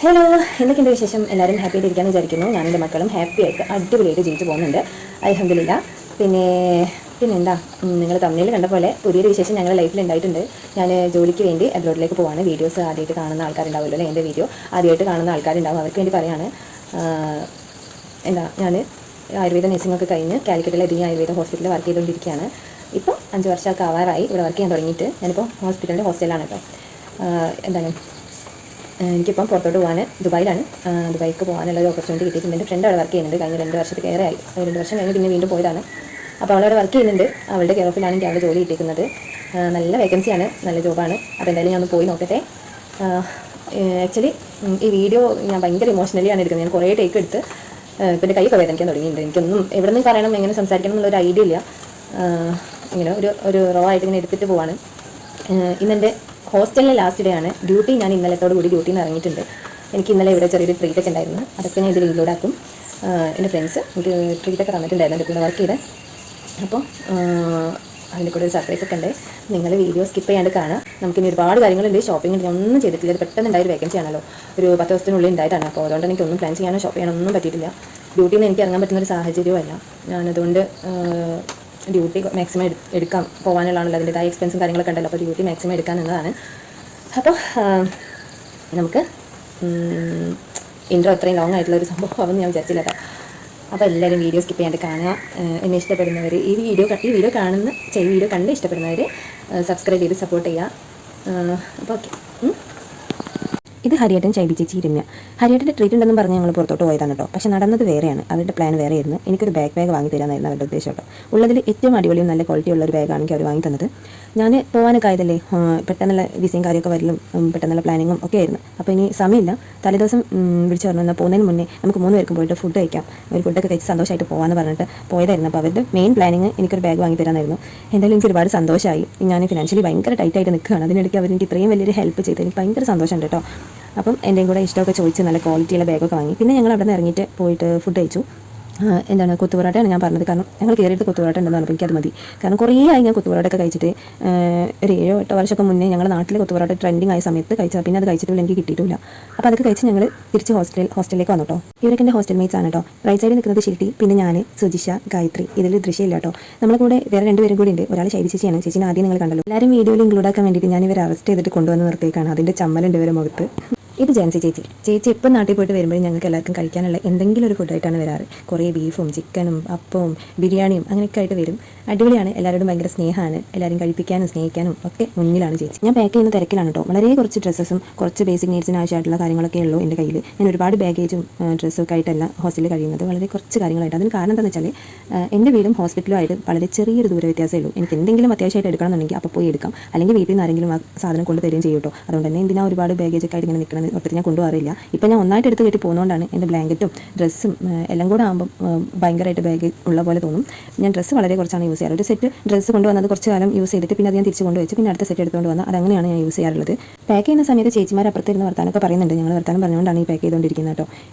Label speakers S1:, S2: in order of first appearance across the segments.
S1: Hello, എന്തൊക്കെയുണ്ട് വിശേഷം? എല്ലാവരും ഹാപ്പി ആയിട്ടിരിക്കാമെന്ന് വിചാരിക്കുന്നു. ഞാൻ എൻ്റെ മക്കളും ഹാപ്പി ആയിട്ട് അടിപൊളിയായിട്ട് ജീവിച്ച് പോകുന്നുണ്ട്, അൽഹംദുലില്ലാ. പിന്നെ പിന്നെന്താ, നിങ്ങൾ തമ്മിൽ കണ്ട പോലെ പുതിയൊരു വിശേഷം ഞങ്ങളുടെ ലൈഫിൽ ഉണ്ടായിട്ടുണ്ട്. ഞാൻ ജോലിക്ക് വേണ്ടി അബ്രോഡിലേക്ക് പോവാണ്. വീഡിയോസ് ആദ്യമായിട്ട് കാണുന്ന ആൾക്കാരുണ്ടാവുമല്ലോ അല്ലേ, എൻ്റെ വീഡിയോ ആദ്യമായിട്ട് കാണുന്ന ആൾക്കാരുണ്ടാവും, അവർക്ക് വേണ്ടി പറയാണ്. ഞാൻ ആയുർവേദ നഴ്സിംഗൊക്കെ കഴിഞ്ഞ് കാലിക്കറ്റിലെ എതിനി ആയുർവേദ ഹോസ്പിറ്റലിൽ വർക്ക് ചെയ്തുകൊണ്ടിരിക്കുകയാണ്. ഇപ്പോൾ 5 വർഷമൊക്കെ ആവാറായി ഇവിടെ വർക്ക് ചെയ്യാൻ തുടങ്ങിയിട്ട്. ഞാനിപ്പോൾ ഹോസ്പിറ്റലിൻ്റെ ഹോസ്റ്റലാണ് കേട്ടോ. എനിക്കിപ്പം പുറത്തോട്ട് പോകാൻ ദുബായിലാണ്. ദുബായിക്ക് പോകാനുള്ള ഒരു ഓപ്പർച്യൂണിറ്റി കിട്ടിയിട്ടുണ്ട്. എൻ്റെ ഫ്രണ്ട് അവിടെ വർക്ക് ചെയ്യുന്നുണ്ട്. കഴിഞ്ഞ 2 വർഷത്തിൽ കയറി ആയി. 2 വർഷം കഴിഞ്ഞ് പിന്നെ വീണ്ടും പോയതാണ്. അപ്പോൾ അവളവിടെ വർക്ക് ചെയ്യുന്നുണ്ട്. അവളുടെ കെയർ ഓഫിലാണ് എനിക്ക് അവിടെ ജോലി കിട്ടിയിരിക്കുന്നത്. നല്ല വേക്കൻസിയാണ്, നല്ല ജോബാണ്. അപ്പോൾ എന്തായാലും ഞാൻ ഒന്ന് പോയി നോക്കട്ടെ. ആക്ച്വലി ഈ വീഡിയോ ഞാൻ ഭയങ്കര ഇമോഷണലിയാണ് എടുക്കുന്നത്. ഞാൻ കുറേ ടേക്ക് എടുത്ത് പിന്നെ കൈയൊക്കെ വേദനിക്കാൻ തുടങ്ങിയിട്ടുണ്ട്. എനിക്കൊന്നും എവിടെ നിന്ന് പറയണം, എങ്ങനെ സംസാരിക്കണം എന്നുള്ളൊരു ഐഡിയ ഇല്ല. ഇങ്ങനെ ഒരു റോ ആയിട്ട് ഇങ്ങനെ എടുത്തിട്ട് പോവാണ്. ഇന്നെൻ്റെ ഹോസ്റ്റലിലെ ലാസ്റ്റ് ഡേ ആണ്. ഡ്യൂട്ടി ഞാൻ ഇന്നലത്തോടു കൂടി ഡ്യൂട്ടിയിൽ നിന്ന് ഇറങ്ങിയിട്ടുണ്ട്. എനിക്ക് ഇന്നലെ ഇവിടെ ചെറിയൊരു ട്രീറ്റൊക്കെ ഉണ്ടായിരുന്നു. അതൊക്കെ ഞാൻ ഇതിൽ ഇൻക്ലൂഡ് ആക്കും. എൻ്റെ ഫ്രണ്ട്സ് എനിക്ക് ട്രീറ്റൊക്കെ തന്നിട്ടുണ്ടായിരുന്നു എൻ്റെ കൂടെ വർക്ക് ചെയ്ത്. അപ്പോൾ അതിൻ്റെ കൂടെ ഒരു സർപ്രൈസ് ഒക്കെ ഉണ്ട്. നിങ്ങൾ വീഡിയോ സ്കിപ്പ് ചെയ്യാണ്ട് കാണാം. നമുക്കിനി ഒരുപാട് കാര്യങ്ങളുണ്ട്. ഷോപ്പിംഗ് ഉണ്ട്, ഞാൻ ഒന്നും ചെയ്തിട്ടില്ല. അത് പെട്ടെന്ന് ഉണ്ടായൊരു വേക്കൻസി ആണല്ലോ, ഒരു 10 ദിവസത്തിനുള്ളിൽ ഉണ്ടായിട്ടാണ്. അപ്പോൾ അതുകൊണ്ട് എനിക്കൊന്നും പ്ലാൻ ചെയ്യാനോ ഷോപ്പ് ചെയ്യാനോ ഒന്നും പറ്റിയിട്ടില്ല. ഡ്യൂട്ടിയിൽ നിന്ന് എനിക്ക് ഇറങ്ങാൻ പറ്റുന്നൊരു സാഹചര്യമല്ല. ഞാനതുകൊണ്ട് ഡ്യൂട്ടി മാക്സിമം എടുക്കാം. പോകാനുള്ളതാണല്ലോ, അതിൻ്റെതായ എക്സ്പെൻസും കാര്യങ്ങളൊക്കെ ഉണ്ടല്ലോ. അപ്പോൾ ഡ്യൂട്ടി മാക്സിമം എടുക്കാൻ നിന്നതാണ്. അപ്പോൾ നമുക്ക് ഇൻട്രോ അത്രയും ലോങ് ആയിട്ടുള്ള ഒരു സംഭവം ആവുമെന്ന് ഞാൻ വിചാരിച്ചില്ല കേട്ടോ. അപ്പോൾ എല്ലാവരും വീഡിയോ സ്കിപ്പ് ചെയ്യാണ്ട് കാണുക. എന്നെ ഇഷ്ടപ്പെടുന്നവർ ഈ വീഡിയോ കണ്ട് ഇഷ്ടപ്പെടുന്നവർ സബ്സ്ക്രൈബ് ചെയ്ത് സപ്പോർട്ട് ചെയ്യുക. അപ്പോൾ ഓക്കെ. ഇത് ഹരിയേട്ടൻ ചൈബി ചേച്ചി രമ്യ. ഹരിയേട്ടൻ്റെ ട്രീറ്റ് ഉണ്ടെന്ന് പറഞ്ഞ് ഞങ്ങൾ പുറത്തോട്ട് പോയതാണ് കേട്ടോ. പക്ഷേ നടന്നത് വേറെയാണ്. അവരുടെ പ്ലാൻ വേറെയായിരുന്നു. എനിക്കൊരു ബാഗ് വാങ്ങി തരാനായിരുന്നു അവരുടെ ഉദ്ദേശം കേട്ടോ. ഉള്ളതിൽ ഏറ്റവും അടിപൊളിയും നല്ല ക്വാളിറ്റി ഉള്ള ഒരു ബാഗാണെങ്കിൽ അവർ വാങ്ങി തന്നത്. ഞാൻ പോകാനൊക്കെ ആയതല്ലേ, പെട്ടെന്നുള്ള വിസയും കാര്യമൊക്കെ വരലും പെട്ടെന്നുള്ള പ്ലാനിങ്ങും ഒക്കെ ആയിരുന്നു. അപ്പോൾ ഇനി സമയമില്ല. തലേദിവസം വിളിച്ചു പറഞ്ഞു പോകുന്നതിന് മുന്നേ നമുക്ക് 3 പേർക്കും പോയിട്ട് ഫുഡ് കഴിക്കാം, ഒരു ഫുഡൊക്കെ കഴിച്ച് സന്തോഷമായിട്ട് പോകാമെന്ന് പറഞ്ഞിട്ട് പോയതായിരുന്നു. അപ്പോൾ അവരുടെ മെയിൻ പ്ലാനിങ് എനിക്കൊരു ബാഗ് വാങ്ങി തരാനായിരുന്നു. എന്തായാലും എനിക്ക് ഒരുപാട് സന്തോഷമായി. ഞാൻ ഫിനാൻഷ്യലി ഭയങ്കര ടൈറ്റായിട്ട് നിൽക്കുകയാണ്. അതിനിടയ്ക്ക് അവരെനിക്ക് ഇത്രയും വലിയൊരു ഹെൽപ്പ് ചെയ്ത് എനിക്ക് ഭയങ്കര സന്തോഷമുണ്ട് കേട്ടോ. അപ്പം എൻ്റെയും കൂടെ ഇഷ്ടമൊക്കെ ചോദിച്ച് നല്ല ക്വാളിറ്റിയുള്ള ബാഗൊക്കെ വാങ്ങി. പിന്നെ ഞങ്ങൾ അവിടെ നിന്ന് ഇറങ്ങിയിട്ട് പോയിട്ട് ഫുഡ് കഴിച്ചു. കുത്തുപൊറോട്ടയാണ് ഞാൻ പറഞ്ഞത്. കാരണം ഞങ്ങൾ കയറിയിട്ട് കുത്തുപൊറോട്ട ഉണ്ടെന്ന് പറഞ്ഞപ്പോൾ എനിക്കത് മതി. കാരണം കുറേ ആയി ഞാൻ കുത്തുപൊറോട്ടയൊക്കെ കഴിച്ചിട്ട്. ഒരു 7-8 വർഷമൊക്കെ മുന്നേ ഞങ്ങളുടെ നാട്ടിൽ കുത്തുപൊറോട്ട ട്രെൻഡിങ് ആയ സമയത്ത് കഴിച്ചാൽ പിന്നെ അത് കഴിച്ചിട്ടില്ല, എനിക്ക് കിട്ടിയിട്ടില്ല. അപ്പോൾ അതൊക്കെ കഴിച്ച് ഞങ്ങൾ തിരിച്ച് ഹോസ്റ്റലിലേക്ക് വന്നു കേട്ടോ. ഇവരൊക്കെ എൻ്റെ ഹോസ്റ്റൽ മേറ്റ്സ് ആണ് കേട്ടോ. റൈറ്റ് സൈഡിൽ നിൽക്കുന്നത് ശിൽട്ടി, പിന്നെ ഞാൻ, സുജിഷ, ഗായത്രി. ഇതിൽ ദൃശ്യമില്ല കേട്ടോ. നമ്മുടെ കൂടെ വേറെ 2 പേരും കൂടി ഉണ്ട്. ഒരാൾ ശൈലി ചേച്ചിയാണ്. ചേച്ചിനെ ആദ്യം നിങ്ങൾ കണ്ടല്ലോ. എല്ലാവരും വീഡിയോയിൽ ഇൻക്ലൂഡ് ആക്കാൻ വേണ്ടിയിട്ട് ഞാൻ ഇവരെ അറസ്റ്റ് ചെയ്തിട്ട് കൊണ്ടുവന്ന് നിർത്തിയേക്കാണ്. അതിൻ്റെ ചമ്മലുണ്ട് ഇവരെ മുഖത്ത്. ഇത് ജാൻസി ചേച്ചി ഇപ്പം നാട്ടിൽ പോയിട്ട് വരുമ്പോഴും ഞങ്ങൾക്ക് എല്ലാവർക്കും കഴിക്കാനുള്ള എന്തെങ്കിലും ഒരു ഫുഡായിട്ടാണ് വരാറ്. കുറേ ബീഫും ചിക്കനും അപ്പവും ബിരിയാണിയും അങ്ങനെയൊക്കെ ആയിട്ട് വരും. അടിപൊളിയാണ്. എല്ലാവരോടും ഭയങ്കര സ്നേഹമാണ്. എല്ലാവരും കഴിപ്പിക്കാനും സ്നേഹിക്കാനും ഒക്കെ മുന്നിലാണ് ചേച്ചി. ഞാൻ പാക്ക് ചെയ്യുന്ന തിരക്കിലാണ് കേട്ടോ. വളരെ കുറച്ച് ഡ്രസ്സസും കുറച്ച് ബേസിക് നീഡ്സിന് ആവശ്യമായിട്ടുള്ള കാര്യങ്ങളൊക്കെ ഉള്ളൂ എൻ്റെ കയ്യിൽ. ഞാൻ ഒരുപാട് ബാഗേജും ഡ്രസ്സും ഒക്കെ ആയിട്ടല്ല ഹോസ്റ്റലിൽ കഴിയുന്നത്, വളരെ കുറച്ച് കാര്യങ്ങളായിട്ട്. അതിന് കാരണം എന്താണെന്ന് വെച്ചാൽ എൻ്റെ വീടും ഹോസ്പിറ്റലുമായിട്ട് വളരെ ചെറിയൊരു ദൂര വ്യത്യാസമേ ഉള്ളൂ. എനിക്ക് എന്തെങ്കിലും അത്യാവശ്യമായിട്ട് എടുക്കണമെന്നുണ്ടെങ്കിൽ അപ്പോൾ പോയി എടുക്കാം, അല്ലെങ്കിൽ വീട്ടിൽ നിന്ന് ആരെങ്കിലും ആ സാധനം കൊണ്ട് തരികയും ചെയ്യും കേട്ടോ. അതുകൊണ്ട് തന്നെ എന്തിനാ ഒരുപാട് ബാഗേജൊക്കെ ആയിട്ട് ഇങ്ങനെ നിൽക്കുന്നത് ഒത്തിരി ഞാൻ കൊണ്ടുപോകാറില്ല. ഇപ്പോൾ ഞാൻ ഒന്നായിട്ട് എടുത്ത് കെട്ടി പോകുന്നതുകൊണ്ടാണ് എൻ്റെ ബ്ലാങ്കറ്റും ഡ്രസ്സും എല്ലാം കൂടെ ആകുമ്പോൾ ഭയങ്കരമായിട്ട് ബാഗ് ഉള്ള പോലെ തോന്നും. ഞാൻ ഡ്രസ്സ് വളരെ കുറച്ചാണ് യൂസ് ചെയ്യാറ്. ഒരു സെറ്റ് ഡ്രസ്സ് കൊണ്ടുവന്നത് കുറച്ച് കാലം യൂസ് ചെയ്തിട്ട് പിന്നെ അത് ഞാൻ തിരിച്ച് കൊണ്ടുവച്ച് പിന്നെ അടുത്ത സെറ്റ് എടുത്തുകൊണ്ട് വന്നാൽ അതങ്ങനെയാണ് ഞാൻ യൂസ് ചെയ്യാറുള്ളത്. പാക്ക് ചെയ്യുന്ന സമയത്ത് ചേച്ചിമാർ അപ്പുറത്തിരുന്ന് വർത്താനൊക്കെ പറയുന്നുണ്ട്. ഞങ്ങൾ വർത്താനം പറഞ്ഞുകൊണ്ടാണ് ഈ പാക്ക് ചെയ്തുകൊണ്ടിരിക്കുന്നത് കേട്ടോ.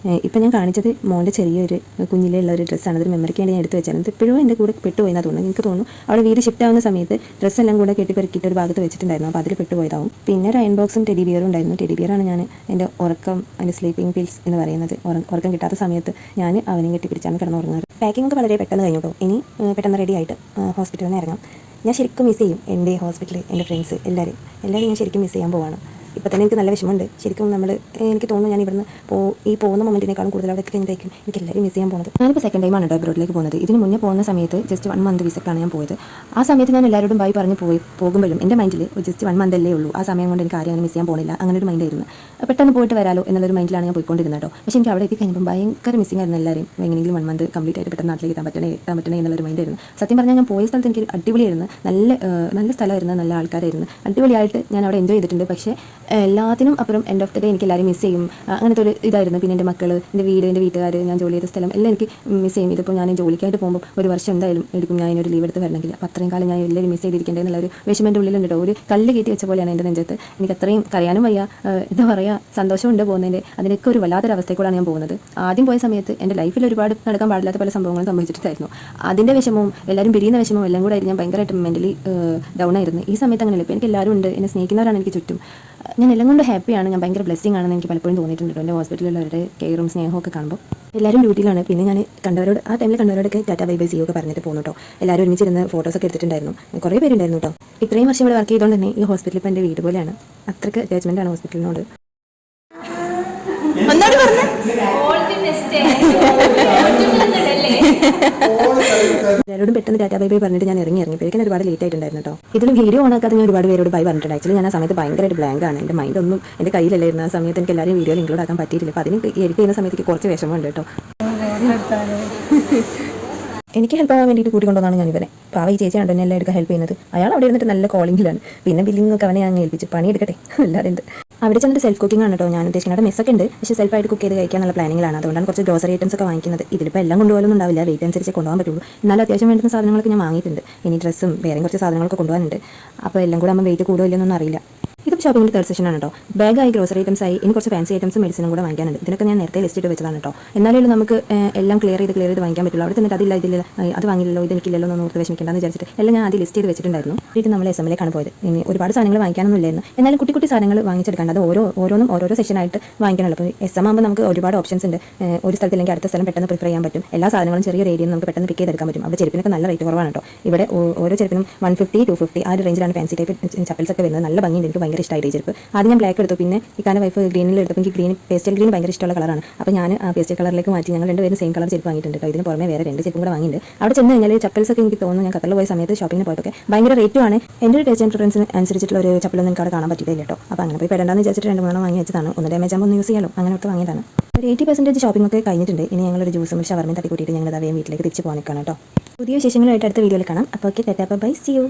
S1: ഇപ്പോൾ ഞാൻ കാണിച്ചത് മോൻ്റെ ചെറിയൊരു കുഞ്ഞിലുള്ള ഒരു ഡ്രസ്സാണ്. അതൊരു മെമ്മറിക്ക് വേണ്ടി ഞാൻ എടുത്ത് വെച്ചാൽ ഇത് ഇപ്പോഴും എൻ്റെ കൂടെ പെട്ടുപോയെന്നാണ് തോന്നുന്നു. എനിക്ക് തോന്നുന്നു അവിടെ വീട് ഷിഫ്റ്റ് ആവുന്ന സമയത്ത് ഡ്രസ്സെല്ലാം കൂടെ കെട്ടിപ്പെറുക്കിയിട്ട് ഒരു ഭാഗത്ത് വെച്ചിട്ടുണ്ടായിരുന്നു. അപ്പോൾ അതിൽ പെട്ടുപോയതാവും. പിന്നെ ഒരു അയൺ ബോക്സും ടെഡി ബിയറും ഉണ്ടായിരുന്നു. ടെഡി ബിയറാണ് ഞാൻ എൻ്റെ ഉറക്കം, അതിൻ്റെ സ്ലീപ്പിംഗ് പിൽസ് എന്ന് പറയുന്നത്. ഉറക്കം കിട്ടാത്ത സമയത്ത് ഞാൻ അവനെയും കെട്ടിപ്പിടിച്ചാണ് കിടന്നുറങ്ങുന്നത്. പാക്കിംഗ് ഒക്കെ വളരെ പെട്ടെന്ന് കഴിഞ്ഞു കേട്ടോ. ഇനി പെട്ടെന്ന് റെഡി ആയിട്ട് ഹോസ്പിറ്റലിൽ നിന്ന് ഇറങ്ങാം. ഞാൻ ശരിക്കും മിസ് ചെയ്യും എൻ്റെ ഹോസ്പിറ്റൽ, എൻ്റെ ഫ്രണ്ട്സ് എല്ലാവരും ഞാൻ ശരിക്കും മിസ് ചെയ്യാൻ പോവാണ്. ഇപ്പോൾ തന്നെ എനിക്ക് നല്ല വിഷമമുണ്ട് ശരിക്കും. എനിക്ക് തോന്നുന്നു ഞാൻ ഇവിടുന്ന് ഈ പോകുന്ന മൊമെൻറ്റിനേക്കാളും കൂടുതൽ അവിടെ കഴിഞ്ഞിട്ടായിരിക്കും എനിക്ക് എല്ലാവരും മിസ് ചെയ്യാൻ പോകുന്നത്. ഞാനിപ്പോൾ സെക്കൻഡ് ടൈമാണ് കേട്ടോ അബ്രോഡിലേക്ക് പോകുന്നത്. ഇതിന് മുന്നേ പോകുന്ന സമയത്ത് ജസ്റ്റ് 1 മന്ത് വിസക്കാണ് ഞാൻ പോയത്. ആ സമയത്ത് ഞാൻ എല്ലാവരോടും ബൈ പറഞ്ഞ് പോകുമ്പോഴും എൻ്റെ മൈൻഡിൽ ജസ്റ്റ് 1 മന്ത് അല്ലേ ഉള്ളൂ, ആ സമയം കൊണ്ട് എനിക്ക് ആരും അങ്ങനെ മിസ് ചെയ്യാൻ പോകുന്നില്ല, അങ്ങനെ ഒരു മൈൻഡായിരുന്നു. പെട്ടെന്ന് പോയിട്ട് വരാലോ എന്നുള്ളൊരു മൈൻഡിലാണ് ഞാൻ പോയിക്കൊണ്ടിരുന്നത് കേട്ടോ. പക്ഷേ എനിക്ക് അവിടെ എത്തി കഴിഞ്ഞപ്പോൾ ഭയങ്കര മിസ്സിംഗ് ആയിരുന്നു എല്ലാവരും. എങ്ങനെയെങ്കിലും 1 മന്ത് കംപ്ലീറ്റ് ആയിട്ട് പെട്ടെന്ന് നാട്ടിലേക്ക് എത്താൻ പറ്റണേ എന്നുള്ളൊരു മൈൻഡായിരുന്നു. സത്യം പറഞ്ഞാൽ ഞാൻ പോയ സ്ഥലത്ത് എനിക്ക് അടിപൊളിയായിരുന്നു. നല്ല സ്ഥലമായിരുന്നു, നല്ല ആൾക്കാരായിരുന്നു. അടിപൊളിയായിട്ട് ഞാൻ അവിടെ എൻജോയ് ചെയ്തിട്ടുണ്ട്. പക്ഷേ എല്ലാത്തിനും അപ്പുറം എൻഡ് ഓഫ് ദ ഡേ എനിക്ക് എല്ലാവരും മിസ് ചെയ്യും, അങ്ങനത്തെ ഒരു ഇതായിരുന്നു. പിന്നെ എൻ്റെ മക്കൾ, എൻ്റെ വീട്, എൻ്റെ വീട്ടുകാർ, ഞാൻ ജോലി ചെയ്ത സ്ഥലം എല്ലാം എനിക്ക് മിസ് ചെയ്യും. ഇതിപ്പോൾ ഞാൻ ജോലിക്കായിട്ട് പോകുമ്പോൾ 1 വർഷം എന്തായാലും എടുക്കും ഞാൻ ഇതിനൊരു ലീവ് എടുത്ത് വരണമെങ്കിൽ. അപ്പോൾ അത്രയും കാലം ഞാൻ എല്ലാവരും മിസ് ചെയ്തിരിക്കേണ്ടത് എന്നുള്ളൊരു വിഷമൻ്റെ ഉള്ളിലുണ്ട് കേട്ടോ. ഒരു കല്ല് കയറ്റി വെച്ച പോലെയാണ് എൻ്റെ നെഞ്ചത്ത്. എനിക്ക് അത്രയും കരയാനും വയ്യ, എന്താ പറയുക, പറയുക, സന്തോഷമുണ്ട് പോകുന്നതിൻ്റെ. അതിനൊക്കെ ഒരു വല്ലാത്തൊരവസ്ഥയിൽ കൂടെയാണ് ഞാൻ പോകുന്നത്. ആദ്യം പോയ സമയത്ത് എൻ്റെ ലൈഫിൽ ഒരുപാട് നടക്കാൻ പാടില്ലാത്ത പല സംഭവങ്ങളും സംഭവിച്ചിട്ടായിരുന്നു. അതിൻ്റെ വിഷമവും എല്ലാവരും പിരിയുന്ന വിഷമവും എല്ലാം കൂടെ ആയിരുന്നു. ഞാൻ ഭയങ്കരമായിട്ട് മെൻ്റലി ഡൗൺ ആയിരുന്നു. ഈ സമയത്ത് അങ്ങനെയല്ല. ഇപ്പോൾ എനിക്ക് എല്ലാവരും ഉണ്ട്, എന്നെ സ്നേഹിക്കുന്നവരാണ് എനിക്ക് ചുറ്റും. ഞാൻ എല്ലാം കൊണ്ട് ഹാപ്പിയാണ്. ഞാൻ ഭയങ്കര ബ്ലെസ്സിങ് ആണെന്ന് എനിക്ക് പലപ്പോഴും തോന്നിയിട്ടുണ്ട്. എൻ്റെ ഹോസ്പിറ്റലിലുള്ളവരുടെ കെയറും സ്നേഹവും ഒക്കെ കാണുമ്പോൾ എല്ലാവരും ഡ്യൂട്ടിയിലാണ്. പിന്നെ ഞാൻ കണ്ടവരോട് ആ ടൈമിൽ കണ്ടവരോടൊക്കെ ടാറ്റ ബൈ ബൈ ഒക്കെ പറഞ്ഞിട്ട് പോകുന്നു കേട്ടോ. എല്ലാവരും ഒരുമിച്ചിരുന്ന് ഫോട്ടോസൊക്കെ എടുത്തിട്ടുണ്ടായിരുന്നു. കുറേ പേരുണ്ടായിരുന്നു കേട്ടോ. ഇത്രയും വർഷം ഇവിടെ വർക്ക് ചെയ്തുകൊണ്ട് തന്നെ ഈ ഹോസ്പിറ്റൽ ഇപ്പോൾ എൻ്റെ വീട് പോലെയാണ്. അത്രയ്ക്ക് അറ്റാച്ച്മെൻ്റാണ് ഹോസ്പിറ്റലിനോട്. എല്ലാവരോടും പെട്ടെന്ന് ടാറ്റ ബൈ ബൈ പറഞ്ഞിട്ട് ഞാൻ ഇറങ്ങിയപ്പോഴേക്കും ഒരുപാട് ലേറ്റ് ആയിട്ടുണ്ടായിരുന്നു കേട്ടോ. ഇതിൽ വീഡിയോ ഓണാക്കാതെ ഞാൻ ഒരുപാട് പേരോട് ബൈ പറഞ്ഞിട്ടുണ്ട്. ആക്ച്വലി ഞാൻ ആ സമയത്ത് ഭയങ്കരമായിട്ട് ബ്ലാങ്ക് ആണ്. എൻ്റെ മൈൻഡ് ഒന്നും എൻ്റെ കയ്യിലല്ലായിരുന്നു. ആ സമയത്ത് എനിക്ക് എല്ലാവരും വീഡിയോയിൽ ഇൻക്ലൂഡ് ആക്കാൻ പറ്റിയിട്ടില്ല. അപ്പോൾ അതിന് എഡിറ്റ് ചെയ്യുന്ന സമയത്ത് കുറച്ച് വിഷമമുണ്ട് കേട്ടോ. എനിക്ക് ഹെൽപ്പ് ആവാൻ വേണ്ടിയിട്ട് കൂട്ടിക്കൊണ്ടുവന്നാണ് ഞാൻ ഇവരെ. പാവ ഈ ചേച്ചിയാണ് എന്നെ എല്ലാം എടുക്കാൻ ഹെൽപ്പ് ചെയ്യുന്നത്. അയാൾ അവിടെ ഇരുന്നിട്ട് നല്ല കോളിങ്ങിലാണ്. പിന്നെ ബില്ലിംഗ് ഒക്കെ അവനെ ഞാൻ ഏൽപ്പിച്ച് പണിയെടുക്കട്ടെ, അല്ലാതെ എന്ത്. അവിടെ ചെന്നിട്ട് സെൽഫ് കുക്കിംഗ് ആണ് കേട്ടോ ഞാൻ ഉദ്ദേശിക്കുന്നത്. അവിടെ മെസ്സൊക്കെ ഉണ്ട്, പക്ഷേ സെൽഫായിട്ട് കുക്ക് ചെയ്ത് കഴിക്കാനുള്ള പ്ലാനിങ്ങിലാണ്. അതുകൊണ്ടാണ് കുറച്ച് ഗ്രോസറി ഐറ്റംസ് ഒക്കെ വാങ്ങിക്കുന്നത്. ഇതിലിപ്പോൾ എല്ലാം കൊണ്ടുപോകാനൊന്നും ഉണ്ടാവില്ല, വെയിറ്റ് അനുസരിച്ച് കൊണ്ടുപോകാൻ പറ്റുള്ളൂ. എന്നാലും അത്യാവശ്യം വേണ്ടുന്ന സാധനങ്ങളൊക്കെ ഞാൻ വാങ്ങിയിട്ടുണ്ട്. ഇനി ഡ്രസ്സും വേറെ കുറച്ച് സാധനങ്ങളൊക്കെ കൊണ്ടുപോകാനുണ്ട്. അപ്പോൾ എല്ലാം കൂടെ നമ്മൾ വെയിറ്റ് കൂടുമില്ലെന്നൊന്നും അറിയില്ല. ഇതിപ്പോൾ ഷോപ്പിംഗിൻ്റെ തേർഡ് സെഷൻ ആണ് കേട്ടോ. ബാഗായി, ഗ്രോസറി ഐറ്റംസ് ആയി, ഇനി കുറച്ച് ഫാൻസി ഐറ്റംസും മെഡിസിനും കൂടെ വാങ്ങിക്കാനുണ്ട്. ഇതിനൊക്കെ ഞാൻ നേരത്തെ ലിസ്റ്റ് ഇട്ട് വെച്ചതാണ് കേട്ടോ. എന്നാലും നമുക്ക് എല്ലാം ക്ലിയർ ചെയ്ത് വാങ്ങിക്കാൻ പറ്റുള്ളൂ. അവിടെ തന്നെ അതില്ല ഇതില്ല അത് വാങ്ങില്ലല്ലോ ഇതെനിക്കില്ലല്ലോ എന്ന് ഓർത്ത് വിഷമിക്കേണ്ടെന്ന് വിചാരിച്ചിട്ട് എല്ലാം ഞാൻ ആദ്യം ലിസ്റ്റ് ചെയ്ത് വെച്ചിട്ടുണ്ടായിരുന്നു. വീട്ടിൽ നമ്മൾ SM-ലേക്കാണ് പോയത്. ഇനി ഒരുപാട് സാധനങ്ങൾ വാങ്ങിക്കാനൊന്നും ഇല്ലായിരുന്നു. എന്നാലും കുട്ടി സാധനങ്ങൾ വാങ്ങിച്ചെടുക്കാണ്ട് അത് ഓരോരോ സെഷനായിട്ട് വാങ്ങിക്കാനുള്ളൂ. അപ്പോൾ SM ആകുമ്പോൾ നമുക്ക് ഒരുപാട് ഓപ്ഷൻസ് ഉണ്ട്. ഒരു സ്ഥലത്തില്ലെങ്കിൽ അടുത്ത സ്ഥലം പെട്ടെന്ന് പ്രിഫർ ചെയ്യാൻ പറ്റും. എല്ലാ സാധനങ്ങളും ചെറിയൊരു ഏരിയയിൽ നമുക്ക് പെട്ടെന്ന് പിക്ക് ചെയ്തെടുക്കാൻ പറ്റും. അവിടെ ചെരുപ്പിനൊക്കെ നല്ല റേറ്റ് കുറവാണ് കേട്ടോ. ഇവിടെ ഓരോ ചെരുപ്പിനും 150, 250 ആ ഒരു റേഞ്ചിലാണ് ഫാൻസി ടൈപ്പ് ചപ്പൽസ് ഒക്കെ വരുന്നത്. നല്ല ഭംഗിയുണ്ട്, എനിക്ക് ഭയങ്കര ഇഷ്ടമായി ഈ ചെരുപ്പ്. ആദ്യം ഞാൻ ബ്ലാക്ക് എടുത്തു, പിന്നെ ഇക്കാൻ്റെ വൈഫ് ഗ്രീനിൽ എടുത്തപ്പോൾ എനിക്ക് പേസ്റ്റൽ ഗ്രീൻ ഭയങ്കര ഇഷ്ടമുള്ള കളറാണ്. അപ്പോൾ ഞാൻ ആ പേസ്റ്റൽ കളറിലേക്ക് മാറ്റി ഞങ്ങൾ രണ്ടുപേരും സെയിം കളർ ചെരുപ്പ് വാങ്ങിയിട്ടുണ്ട്. ഇതിന് പുറമെ വേറെ 2 ചെരുപ്പും കൂടെ വാങ്ങിയിട്ടുണ്ട്. അവിടെ ചെന്ന് കഴിഞ്ഞാൽ ചപ്പൽസ് ഒക്കെ എനിക്ക് തോന്നുന്നു ഞാൻ ഖത്തറിൽ പോയ സമയത്ത് ഷോപ്പിങ്ങിന് പോയപ്പോൾ ഭയങ്കര റേറ്റുമാണ്. എൻ്റെ ഒരു ടേസ്റ്റ് ആൻഡ് പ്രിഫറൻസിന് അനുസരിച്ചിട്ടുള്ള ഒരു ചപ്പലൊന്നും എനിക്ക് അവിടെ കാണാൻ പറ്റിയില്ല കേട്ടോ. അപ്പോൾ അങ്ങനെ പോയി പെടേണ്ടെന്ന് വിചാരിച്ചിട്ട് 2-3 വാങ്ങി വെച്ചതാണ്. ഒന്ന് ഡാമേജ് ആകുമ്പോൾ ഒന്ന് യൂസ് ചെയ്യാമല്ലോ, അങ്ങനെയൊക്കെ വാങ്ങിയതാണ്. ഒരു 80% ഷോപ്പിംഗ് ഒക്കെ കഴിഞ്ഞിട്ടുണ്ട്. ഇനി ഞങ്ങളൊരു ജ്യൂസും ഷവർമയും തട്ടിക്കൂട്ടിയിട്ട് ഞങ്ങൾ അതേ വീട്ടിലേക്ക് തിരിച്ച് പോകാൻ നിൽക്കണം കേട്ടോ. പുതിയ വിശേഷങ്ങളുമായിട്ട് അടുത്ത വീഡിയോയിൽ കാണാം. അപ്പോൾ okay, tata bye, see U.